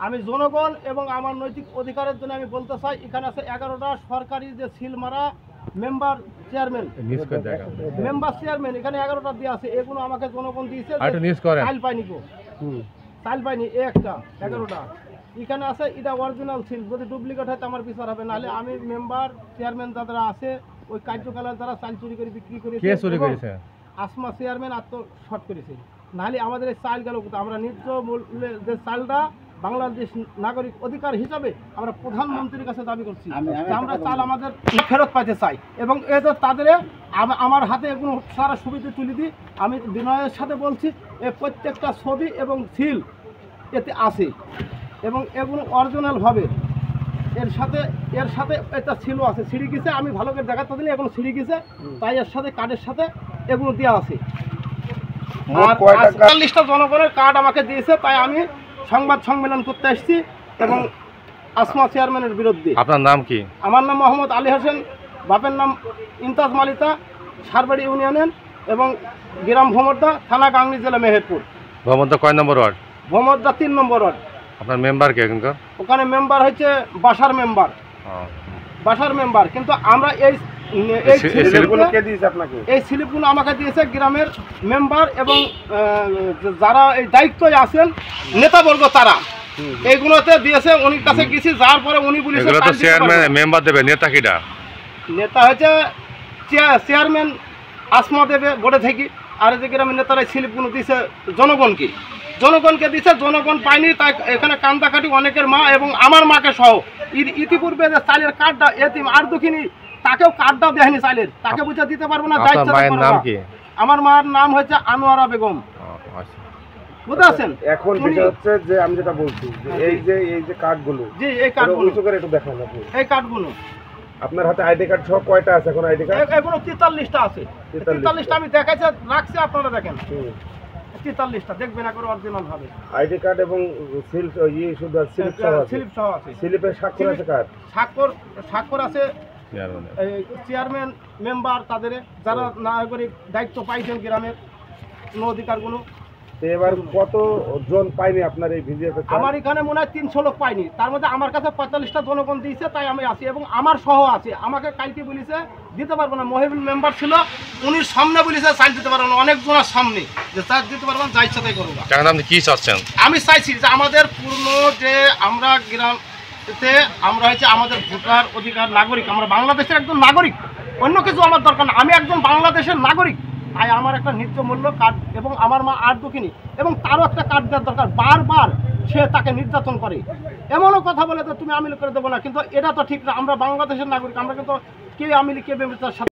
আমি জনগণ এবং আমার নৈতিক অধিকারের জন্য আমি বলতে চাই, এখানে আছে 11টা সরকারি যে সিল মারা মেম্বার চেয়ারম্যান, এখানে 11টা দিয়ে আছে। এগুলো আমাকে জনগণ দিয়েছে, চাইল পাইনি গো, চাইল পাইনি একটা 11টা এখানে আছে। এটা অরিজিনাল সিল, যদি ডুপ্লিকেট হয় তো আমার বিচার হবে, নাহলে আমি মেম্বার চেয়ারম্যান যারা আছে ওই কার্যকলাপ যারা চাল চুরি করে বিক্রি করেছে, আসমা চেয়ারম্যান আত্মসাৎ করেছে, নাহলে আমাদের এই চাল গেল। আমরা ন্যায্য মূল্যে যে চালটা বাংলাদেশ নাগরিক অধিকার হিসাবে আমরা প্রধানমন্ত্রীর কাছে দাবি করছি, আমরা চাল আমাদের ফেরত পাইতে চাই। এবং এদের তাদের আমার হাতে এগুলো সারা সুবিধা তুলে দিই। আমি বিনয়ের সাথে বলছি, এ প্রত্যেকটা ছবি এবং সিল এতে আছে এবং এগুলো অরিজিনালভাবে এর সাথে এটা ছিল আছে, ছিঁড়ে গেছে। আমি ভালো করে দেখাতে দিলে এগুলো ছিঁড়ে গেছে, তাই এর সাথে কার্ডের সাথে এগুলো দেওয়া আছে। আর ৪৪টা জনগণের কার্ড আমাকে দিয়েছে, তাই আমি সংবাদ সম্মেলন করতে আসছি এবং আসমা চেয়ারম্যানের বিরুদ্ধে। আপনার নাম কি? আমার নাম মোহাম্মদ আলী হোসেন, বাপের নাম ইমতাজ মালিতা, সারবাড়ি ইউনিয়নের এবং গ্রাম ভোমরদা, থানা গাংনী, জেলা মেহেরপুর। ভোমরদা কয় নম্বর ওয়ার্ড? ভোমরদা 3 নম্বর ওয়ার্ড। আপনার মেম্বার কে এখানকার? ওখানে মেম্বার হচ্ছে বাসার মেম্বার, কিন্তু আমরা এই স্লিপগুলো আমাকে দিয়েছে গ্রামের মেম্বার এবং যারা এই দায়িত্বে আছেন নেতাবর্গ, তারা এইগুলোতে দিয়েছে। উনির কাছে গেছি, যার পরে উনি বলেছে মেম্বার দেবে। নেতা কিটা? নেতা হচ্ছে চেয়ারম্যান আসমা দেবে বোর্ডে থেকে। আর যে গ্রামের নেতারা স্লিপগুলো দিয়েছে জনগণকে দিয়েছে, জনগণ পায়নি। তাই এখানে কান্দাকাটি অনেকের মা এবং আমার মাকে সহ ইতিপূর্বে যে চালের কার্ডটা এতিম আর দুঃখিনী, তাকেও কার্ডটাও দেয়নি চালের, তাকে বুঝে দিতে পারবো না। আমার মার নাম হচ্ছে আনোয়ারা বেগম, বুঝতে পারছেন? এখন বিষয় হচ্ছে যে আমি যেটা বলছি, এই যে কার্ডগুলো, জি এই কার্ডগুলো একটু দেখান আপনি। এই কার্ডগুলো আপনার হাতে আইডি কার্ড সহ কয়টা আছে এখন? আইডি কার্ড এগুলো 43টা আছে। 43টা আমি দেখাইছি, রাখছি, আপনারা দেখেন। 43টা দেখবেন একবার অরিজিনাল ভাবে। আইডি কার্ড এবং সিল শুধু স্লিপ সহ আছে। স্লিপে স্বাক্ষর আছে কার? স্বাক্ষর আছে চেয়ারম্যান মেম্বার, তাদের যারা নাগরিক দায়িত্ব পাইছেন গ্রামের অধিকারগুলো। এবার কতজন পাইনি আপনার এই ভিডিওতে? আমার এখানে মনে হয় 300 লোক পাইনি, তার মধ্যে আমার কাছে 45টা জনগণ দিয়েছে, তাই আমি আছি এবং আমার সহ আছে। আমাকে কালকে বলেছে দিতে পারবো না, মহিবুল মেম্বার ছিল, উনি সামনে বলেছে চাল দিতে পারবো না, অনেকজনের সামনে যে চাল দিতে পারবো না, যা ইচ্ছা তাই করবো। আপনি কি চাচ্ছেন? আমি চাইছি যে আমাদের পূর্ণ যে আমরা গ্রামে আমরা হচ্ছে আমাদের ভোটার অধিকার নাগরিক, আমরা বাংলাদেশের একজন নাগরিক, অন্য কিছু আমার দরকার না। আমি একজন বাংলাদেশের নাগরিক, তাই আমার একটা ন্যায্য মূল্য কার্ড এবং আমার মা আর দুঃখিনী এবং তারও একটা কার্ড দেওয়ার দরকার। বারবার সে তাকে নির্যাতন করে, এমনও কথা বলে তো তুমি আমিল করে দেবো না, কিন্তু এটা তো ঠিক না। আমরা বাংলাদেশের নাগরিক, আমরা কিন্তু কে আমিল কে বেমিতার সাথে